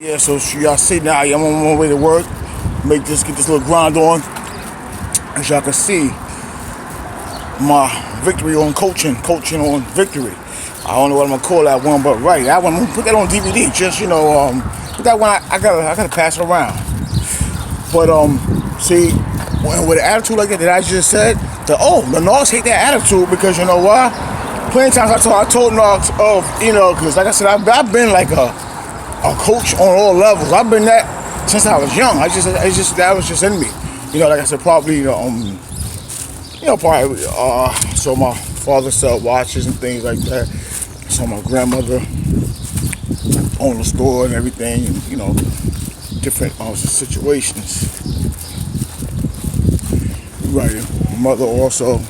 Yeah, so y'all see now, I'm on my way to work. Get this little grind on. As y'all can see, my victory on coaching on victory. I don't know what I'm gonna call that one, but right, that one, I'm gonna put that on DVD. Just put that one. I gotta pass it around. But see, with an attitude like that I just said, the Knox hate that attitude because you know why? Plenty of times I told Knox of because like I said, I've been like a coach on all levels. I've been that since I was young. That was just in me. Like I said, probably so my father sell watches and things like that. So my grandmother owned a store and everything, and different situations. Right. My mother also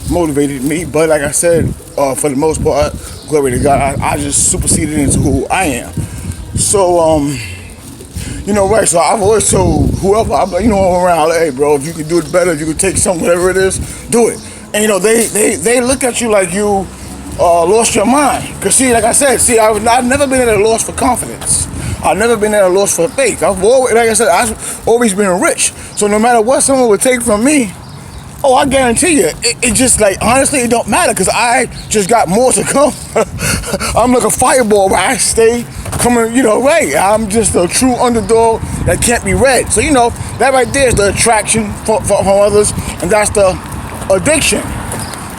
motivated me, but like I said, for the most part, glory to God, I just superseded into who I am. So, right, so I've always told whoever, around, hey, bro, if you can do it better, if you can take something, whatever it is, do it. And, they look at you like you lost your mind. Because, see, like I said, I've never been at a loss for confidence. I've never been at a loss for faith. I've always been rich. So no matter what someone would take from me, I guarantee you, it just like, honestly, it don't matter because I just got more to come. I'm like a fireball where I stay coming, right. I'm just a true underdog that can't be read. So, that right there is the attraction for others, and that's the addiction.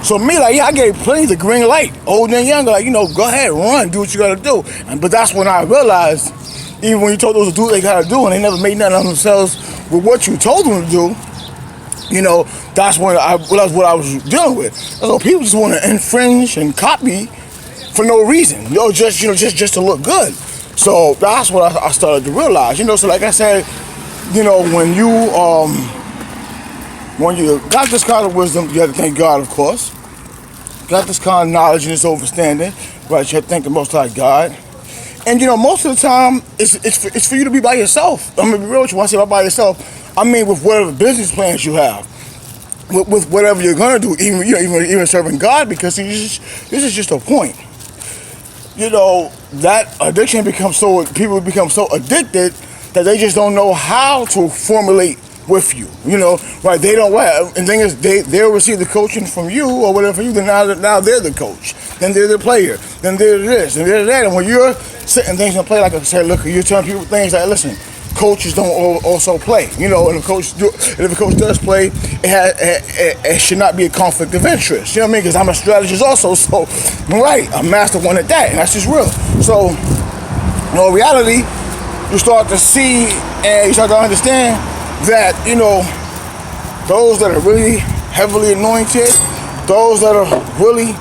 So me, I gave plenty the green light, old and younger, go ahead, run, do what you gotta do. But that's when I realized, even when you told those to do what they gotta do, and they never made nothing of themselves with what you told them to do, that's what I was dealing with. So people just want to infringe and copy for no reason, just to look good. So that's what I started to realize, So like I said, when you got this kind of wisdom, you have to thank God, of course. Got this kind of knowledge and this understanding, right? You have to thank the Most High God. And most of the time, it's for you to be by yourself. I'm gonna be real with you. When I say by yourself, I mean with whatever business plans you have, with whatever you're gonna do, even serving God, because this is just a point. That addiction people become so addicted that they just don't know how to formulate with you. Right? They don't. And the thing is, they'll receive the coaching from you or whatever you. Then now they're the coach. Then they're the player. Then they're this. And they're that. And when you're sitting things in play, like I said, look, you're telling people things like, listen, coaches don't also play. And if a coach does play, it should not be a conflict of interest. You know what I mean? Because I'm a strategist also. So, right, I'm master one at that, and that's just real. So, in reality, you start to see and you start to understand that those that are really heavily anointed, those that are really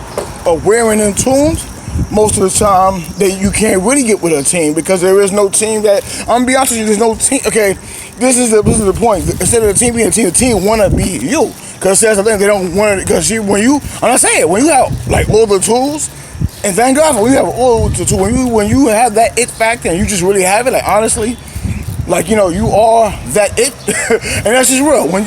wearing in tunes, most of the time you can't really get with a team because there is no team that, I'm gonna be honest with you, there's no team. Okay, this is the point. Instead of the team being a team, the team wanna be you. Because that's the thing, they don't want it, because when you have like all the tools, and thank God when you have all the tools, when you have that it factor and you just really have it, like honestly, like you are that it, and that's just real. When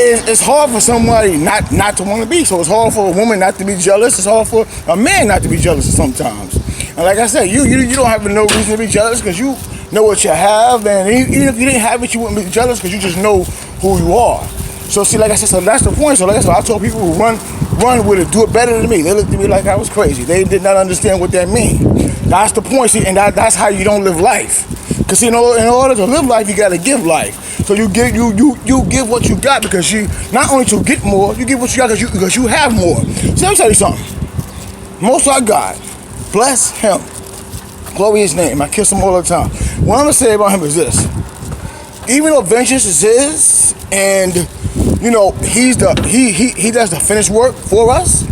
it's hard for somebody not to want to be. So it's hard for a woman not to be jealous. It's hard for a man not to be jealous sometimes. And like I said, you don't have no reason to be jealous because you know what you have, and even if you didn't have it, you wouldn't be jealous because you just know who you are. So see, like I said, so that's the point. So like I said, I told people who run with it, do it better than me. They looked at me like I was crazy. They did not understand what that means. That's the point. See, and that's how you don't live life. Because in order to live life, you got to give life. So you give what you got, because you not only to get more, you give what you got because you have more. So let me tell you something. Most High God, bless him, glory his name. I kiss him all the time. What I'm gonna say about him is this: even though vengeance is his, and he does the finished work for us.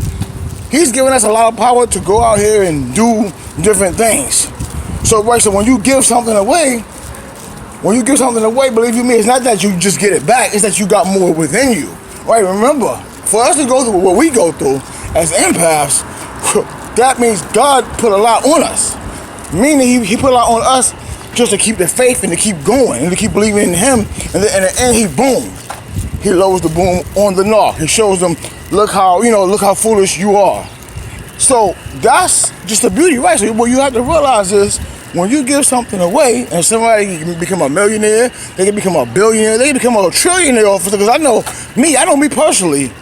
He's given us a lot of power to go out here and do different things. So right, so when you give something away, believe you me, it's not that you just get it back, it's that you got more within you. Right, remember, for us to go through what we go through as empaths, that means God put a lot on us. Meaning he put a lot on us just to keep the faith and to keep going and to keep believing in him. And in the end, he lowers the boom on the knock. He shows them, look how foolish you are. So that's just the beauty, right? So what you have to realize is, when you give something away and somebody can become a millionaire, they can become a billionaire, they can become a trillionaire off of it. Because I know me personally,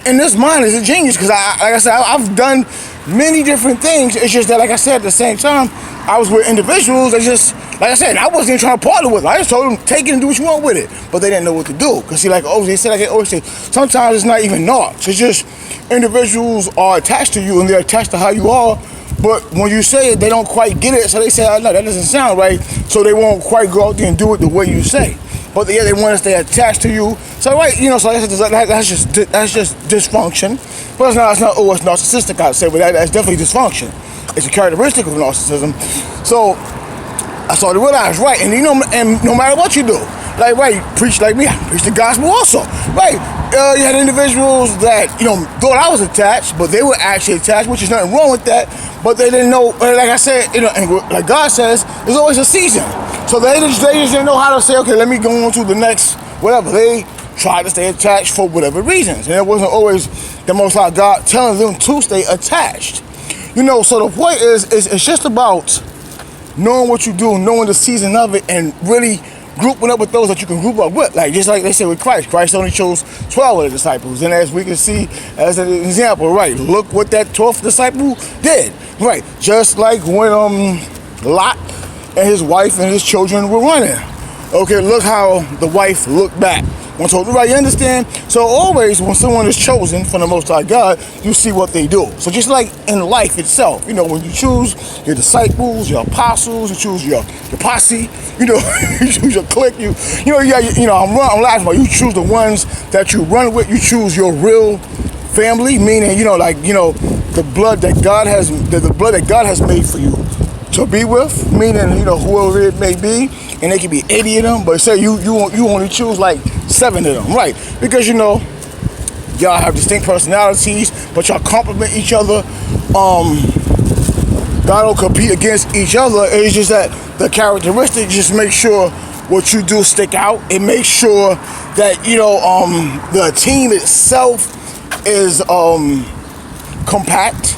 and this mind is a genius because like I said, I've done many different things. It's just that, like I said, at the same time, I was with individuals that just, like I said, I wasn't even trying to partner with them. I just told them, take it and do what you want with it. But they didn't know what to do. Because see, like they said, like I always say, sometimes it's not even narcs. It's just individuals are attached to you and they're attached to how you are. But when you say it, they don't quite get it. So they say, oh, no, that doesn't sound right. So they won't quite go out there and do it the way you say. But yeah, they want to stay attached to you. So right, so like I said, that's just dysfunction. But it's not always narcissistic, I'd say, but that's definitely dysfunction. It's a characteristic of narcissism. So I started to realize, right, and and no matter what you do, like, right, preach like me, I preach the gospel also, right? You had individuals that, thought I was attached, but they were actually attached, which is nothing wrong with that, but they didn't know, like I said, and like God says, there's always a season. So they just didn't know how to say, okay, let me go on to the next, whatever. They tried to stay attached for whatever reasons, and it wasn't always the Most High God telling them to stay attached. So the point is it's just about knowing what you do, knowing the season of it, and really grouping up with those that you can group up with. Like, just like they said with Christ only chose 12 of the disciples. And as we can see, as an example, right, look what that 12th disciple did. Right, just like when Lot and his wife and his children were running. Okay, look how the wife looked back. Right, you understand? So always when someone is chosen from the Most High God, you see what they do. So just like in life itself, when you choose your disciples, your apostles, you choose your posse, you choose your clique, I'm laughing about you choose the ones that you run with, you choose your real family, meaning, the blood that God has made for you to be with, meaning, whoever it may be, and they could be 80 of them, but say you only choose like 7 of them, right? Because y'all have distinct personalities, but y'all complement each other. God don't compete against each other. It's just that the characteristics just make sure what you do stick out. It makes sure that the team itself is compact,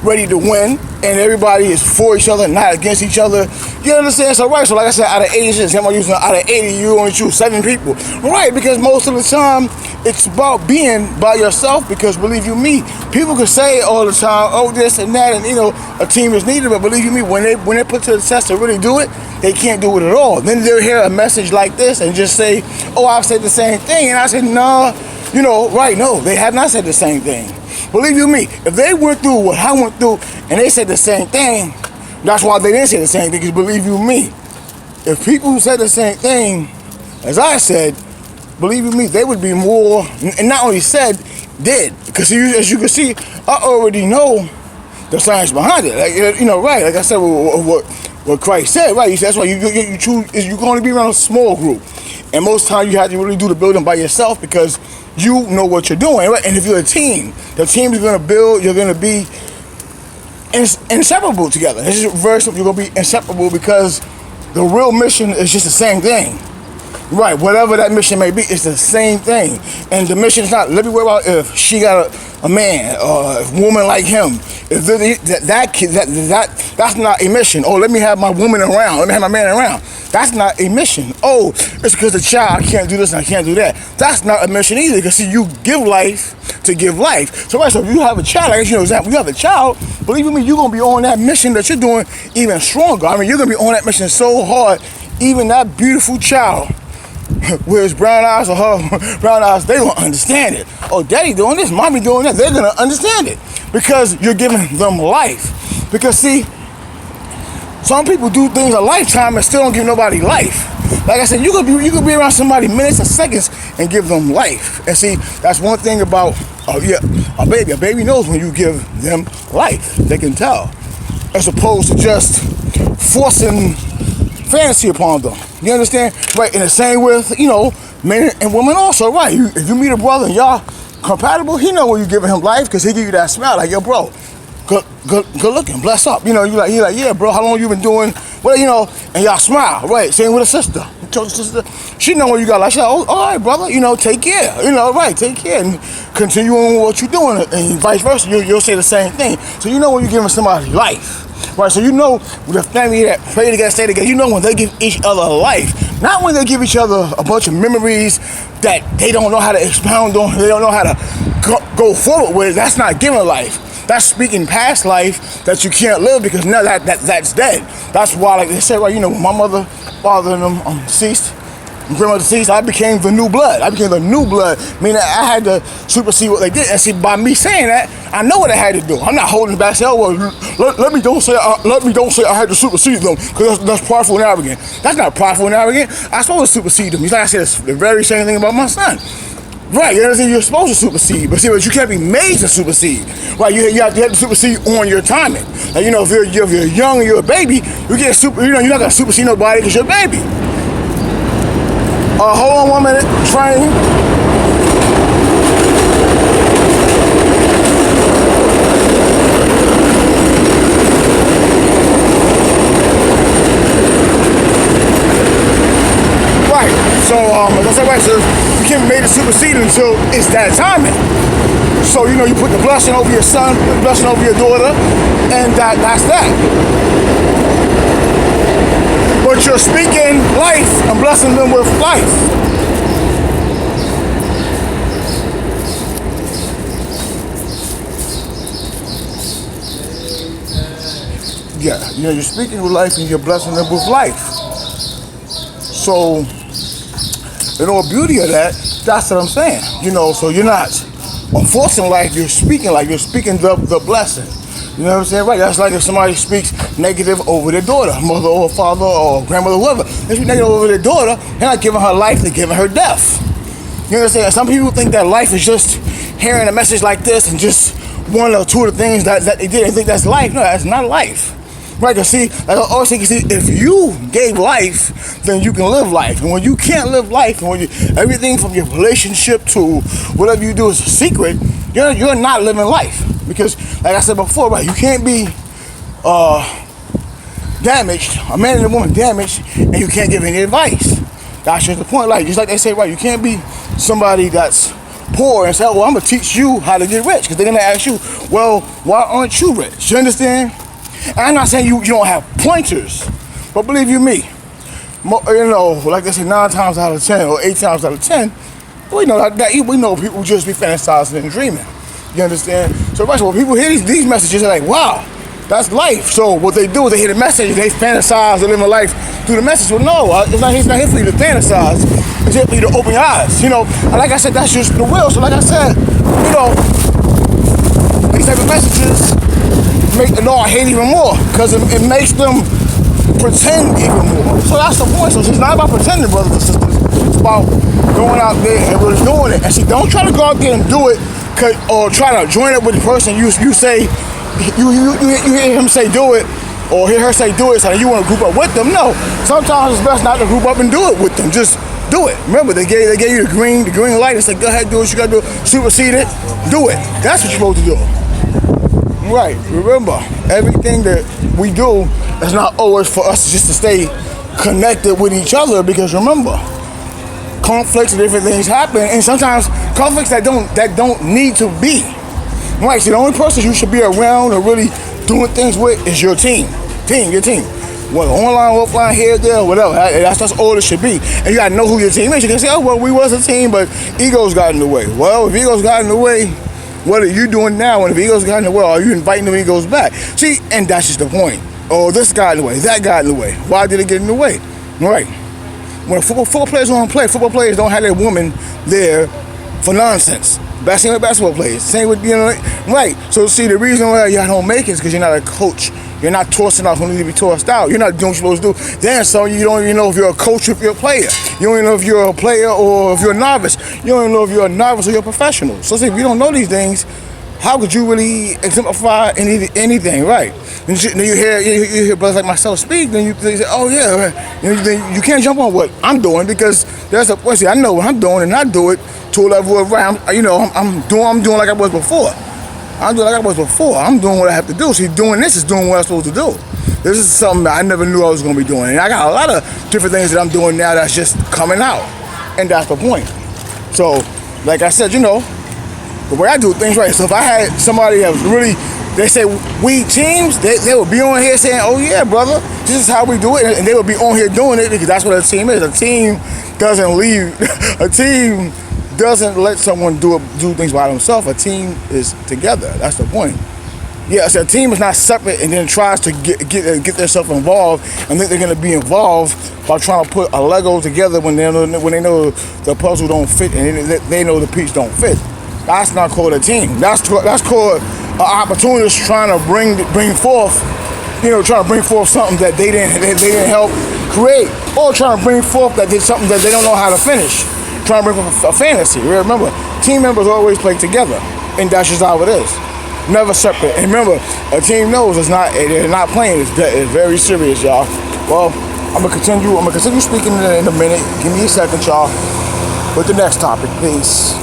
ready to win, and everybody is for each other, not against each other. You understand? So right, so like I said, out of 80, out of 80, you only choose 7 people. Right, because most of the time, it's about being by yourself, because believe you me, people can say all the time, oh, this and that, and a team is needed, but believe you me, when they put to the test to really do it, they can't do it at all. Then they'll hear a message like this and just say, oh, I've said the same thing, and I said, nah, right, no, they have not said the same thing. Believe you me, if they went through what I went through and they said the same thing, that's why they didn't say the same thing, because believe you me, if people who said the same thing as I said, believe you me, they would be more, and not only said, did. Because as you can see, I already know the science behind it. Like, right, like I said, what Christ said, right? That's why you choose, you can only be around a small group. And most times you have to really do the building by yourself, because you know what you're doing, right? And if you're a team, the team is going to build, you're going to be inseparable together. This is very simple. You're going to be inseparable, because the real mission is just the same thing. Right, whatever that mission may be, it's the same thing. And the mission is not, let me worry about if she got a man or a woman like him. If that's not a mission. Oh, let me have my woman around, let me have my man around. That's not a mission. Oh, it's because the child, I can't do this and I can't do that. That's not a mission either, because see, you give life to give life. So right, so if you have a child, like example, you have a child, believe me, you're going to be on that mission that you're doing even stronger. I mean, you're going to be on that mission so hard, even that beautiful child with his brown eyes or her brown eyes, they won't understand it. Oh, daddy doing this, mommy doing that, they're going to understand it, because you're giving them life. Because see, some people do things a lifetime and still don't give nobody life. Like I said, you could be around somebody minutes or seconds and give them life. And see, that's one thing about a baby. A baby knows when you give them life. They can tell. As opposed to just forcing fantasy upon them. You understand? Right, in the same with, men and women also, right? If you meet a brother and y'all compatible, he know when you giving him life, because he give you that smile, like, yo, bro, good looking, bless up. He like, yeah, bro, how long you been doing? Well, and y'all smile, right? Same with a sister. She know when you got life. She like, oh, all right, brother, take care. Right, take care, and continue on what you're doing, and vice versa. You'll say the same thing. So when you're giving somebody life. Right, so you know the family that pray together, stay together, you know when they give each other life, not when they give each other a bunch of memories that they don't know how to expound on, they don't know how to go forward with. That's not giving life. That's speaking past life that you can't live because now that's dead. That's why, like they said, right, you know, when my mother, father, and them deceased, grandmother deceased, I became the new blood. I became the new blood, meaning I had to supersede what they did. And see, by me saying that, I know what I had to do. I'm not holding back. Saying, oh, well, let me don't say I had to supersede them because that's prideful and arrogant. That's not prideful and arrogant. I'm supposed to supersede them. Just like I said, it's the very same thing about my son. Right, you understand? You're supposed to supersede, but see, but you can't be made to supersede. Right, you have to supersede on your timing. Like, you know, if you're young and you're a baby, you get you're not gonna supersede nobody because you're a baby. Hold on 1 minute, train. Right, so as I said, right, so you can't be made to supersede until it's that timing. So, you know, you put the blessing over your son, put the blessing over your daughter, and that's that. But you're speaking life and blessing them with life. Yeah, you know, you're speaking with life and you're blessing them with life. So, the whole beauty of that, that's what I'm saying. You know, so you're not enforcing life, you're speaking life, you're speaking the blessing. You know what I'm saying? Right, that's like if somebody speaks negative over their daughter, mother or father or grandmother, whoever. They speak negative over their daughter, they're not giving her life, they're giving her death. You know what I'm saying? Some people think that life is just hearing a message like this and just one or two of the things that they did and think that's life. No, that's not life. Right, because see, like I always say, if you gave life, then you can live life. And when you can't live life, and when everything from your relationship to whatever you do is a secret, you're not living life. Because, like I said before, right, you can't be damaged, a man and a woman damaged, and you can't give any advice. That's just the point. Like, just like they say, right, you can't be somebody that's poor and say, well, I'm going to teach you how to get rich. Because they're going to ask you, well, why aren't you rich? You understand? And I'm not saying you don't have pointers, but believe you me, you know, like they say, 9 times out of 10 or 8 times out of 10, we know we know people just be fantasizing and dreaming. You understand? So when people hear these messages, they're like, wow, that's life. So what they do is they hear the message, they fantasize, they live a life through the message. Well, no, it's not here for you to fantasize. It's here for you to open your eyes. You know, and like I said, that's just the will. So like I said, you know, these type of messages make the Lord hate even more because it makes them pretend even more. So that's the point. So it's not about pretending, brothers and sisters. It's about going out there and really doing it. And see, don't try to go out there and do it or try to join up with the person you say, you hear him say do it or hear her say do it, so you want to group up with them. No, sometimes it's best not to group up and do it with them. Just do it. Remember, they gave you the green light and said, go ahead, do what you got to do. Supersede it, do it. That's what you're supposed to do. Right, remember, everything that we do is not always for us just to stay connected with each other, because remember, conflicts and different things happen, and sometimes conflicts that don't need to be. Right, so the only person you should be around or really doing things with is your team. Your team. Whether online, offline, here, there, whatever. That's all it should be. And you gotta know who your team is. You can say, oh, well, we was a team, but egos got in the way. Well, if egos got in the way, what are you doing now? And if egos got in the way, are you inviting them egos back? See, and that's just the point. Oh, this got in the way, that got in the way. Why did it get in the way? Right. When football players don't play, football players don't have their woman there for nonsense. Same with basketball players. Same with, right. So see, the reason why y'all don't make it is because you're not a coach. You're not tossing out who needs to be tossed out. You're not doing what you're supposed to do. Then, so you don't even know if you're a coach or if you're a player. You don't even know if you're a player or if you're a novice. You don't even know if you're a novice or you're a professional. So see, if you don't know these things, how could you really exemplify anything, right? And you hear brothers like myself speak, then you say, oh yeah, right. You can't jump on what I'm doing, because there's a point. See, I know what I'm doing, and I do it to a level of I'm doing like I was before. I'm doing like I was before. I'm doing what I have to do. See, doing this is doing what I'm supposed to do. This is something that I never knew I was going to be doing, and I got a lot of different things that I'm doing now that's just coming out, and that's the point. So, like I said, the way I do things, right? So if I had somebody that was really they say we teams, they will be on here saying, oh yeah, brother, this is how we do it. And they will be on here doing it because that's what a team is. A team doesn't leave. A team doesn't let someone do things by themselves. A team is together. That's the point. Yeah, so a team is not separate and then tries to get themselves involved and think they're going to be involved by trying to put a Lego together when they know the puzzle don't fit and they know the piece don't fit. That's not called a team. That's called an opportunist trying to bring forth, trying to bring forth something that they didn't help create, or trying to bring forth something that they don't know how to finish. Trying to bring forth a fantasy. Remember, team members always play together, and that's just how it is. Never separate. And remember, a team knows they're not playing. It's very serious, y'all. Well, I'm gonna continue speaking in a minute. Give me a second, y'all. With the next topic, peace.